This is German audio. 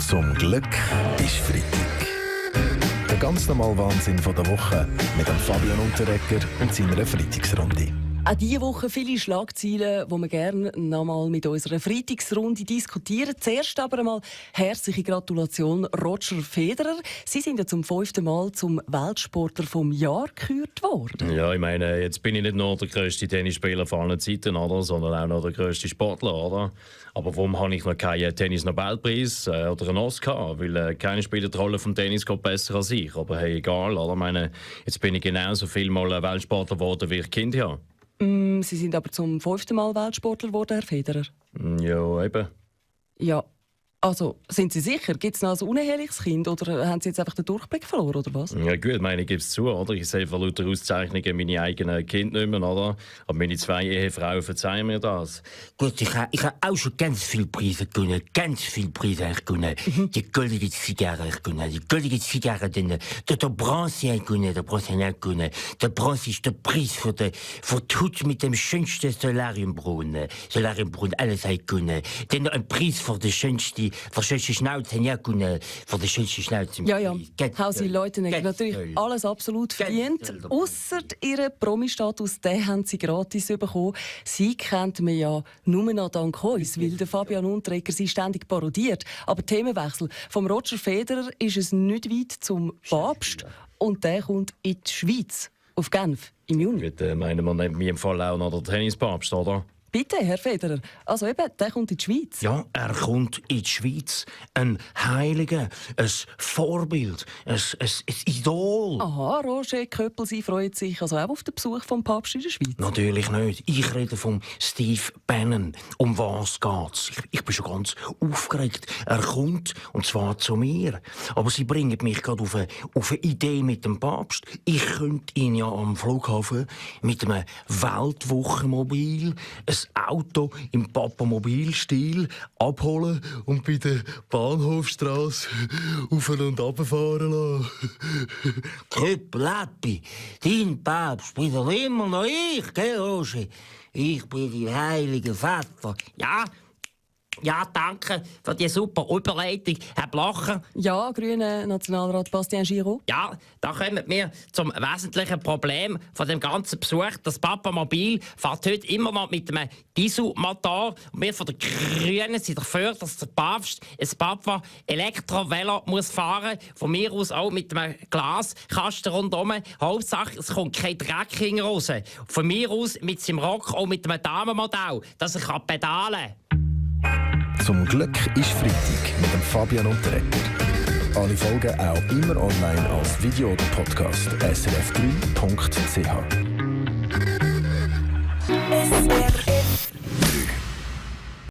Zum Glück ist Freitag. Der ganz normale Wahnsinn von der Woche mit dem Fabian Unterreger und seiner Freitagsrunde. Auch diese Woche viele Schlagzeilen, die wir gerne noch mal mit unserer Freitagsrunde diskutieren. Zuerst aber einmal herzliche Gratulation Roger Federer. Sie sind ja zum 5. Mal zum Weltsportler vom Jahr gekürt worden. Ja, ich meine, jetzt bin ich nicht nur der grösste Tennisspieler von allen Zeiten, oder? Sondern auch noch der grösste Sportler, oder? Aber warum habe ich noch keinen Tennis-Nobelpreis oder einen Oscar? Weil keiner spielt die Rolle vom Tennis besser als ich. Aber hey, egal, oder? Ich meine, jetzt bin ich genauso viel mal Weltsportler geworden, wie ich Kind habe. Sie sind aber zum 5. Mal Weltsportler geworden, Herr Federer. Ja, eben. Ja, also sind Sie sicher? Gibt es noch ein uneheliches Kind oder haben Sie jetzt einfach den Durchblick verloren, oder was? Ja gut, meine, ich gebe es zu, oder? Ich sehe von lauter Auszeichnungen meine eigenen Kinder nicht mehr, oder? Aber meine 2 Ehefrauen verzeihen mir das. Gut, ich habe auch schon ganz viele Preise gewonnen. Ganz viele Preise gewonnen. Die goldene Zigarre gewonnen. Die goldene Zigarre, der Bronze gewonnen. Der Bronze gewonnen. Der Bronze ist der Preis für die Hut mit dem schönsten Solariumbrunnen. Alles gewonnen. Dann noch ein Preis für die schönste Schnauze gewonnen. Für die schönste Schnauze. Ja. Hausi Leute haben natürlich alles absolut verdient. Ausser ihren Promi-Status, den haben sie gratis bekommen. Sie kennt man ja nur noch dank uns, weil der Fabian Unterreger sie ständig parodiert. Aber Themenwechsel. Vom Roger Federer ist es nicht weit zum Papst. Und der kommt in die Schweiz, auf Genf, im Juni. Mit meinen wir in meinem Fall auch noch der Tennispapst, oder? Bitte, Herr Federer. Also eben, der kommt in die Schweiz. Ja, er kommt in die Schweiz. Ein Heiliger, ein Vorbild, ein Idol. Aha, Roger Köppel, Sie freut sich also auch auf den Besuch vom Papst in der Schweiz? Natürlich nicht. Ich rede vom Steve Bannon. Um was geht's? Ich bin schon ganz aufgeregt. Er kommt, und zwar zu mir. Aber Sie bringen mich gerade auf eine Idee mit dem Papst. Ich könnte ihn ja am Flughafen mit einem Weltwochenmobil, ein Auto im Papamobil-Stil abholen und bei der Bahnhofstrasse auf und runter fahren lassen. Köppel-Leppi, dein Papst bin doch immer noch ich, gell, Roger? Ich bin dein heiliger Vater. Ja, danke für die super Überleitung, Herr Blacher. Ja, grüner Nationalrat Bastien Giraud. Ja, da kommen wir zum wesentlichen Problem von dem ganzen Besuch. Das Papamobil fährt heute immer noch mit einem Dieselmotor. Und wir von den Grünen sind dafür, dass der Papst ein Papa-Elektrovelo muss fahren. Von mir aus auch mit einem Glaskasten rundherum. Hauptsache, es kommt kein Dreck hinten raus. Von mir aus mit seinem Rock auch mit einem Damenmodell, dass er pedalen kann. Zum Glück ist Freitag mit dem Fabian Unterreger. Alle Folgen auch immer online als Video oder Podcast. srf3.ch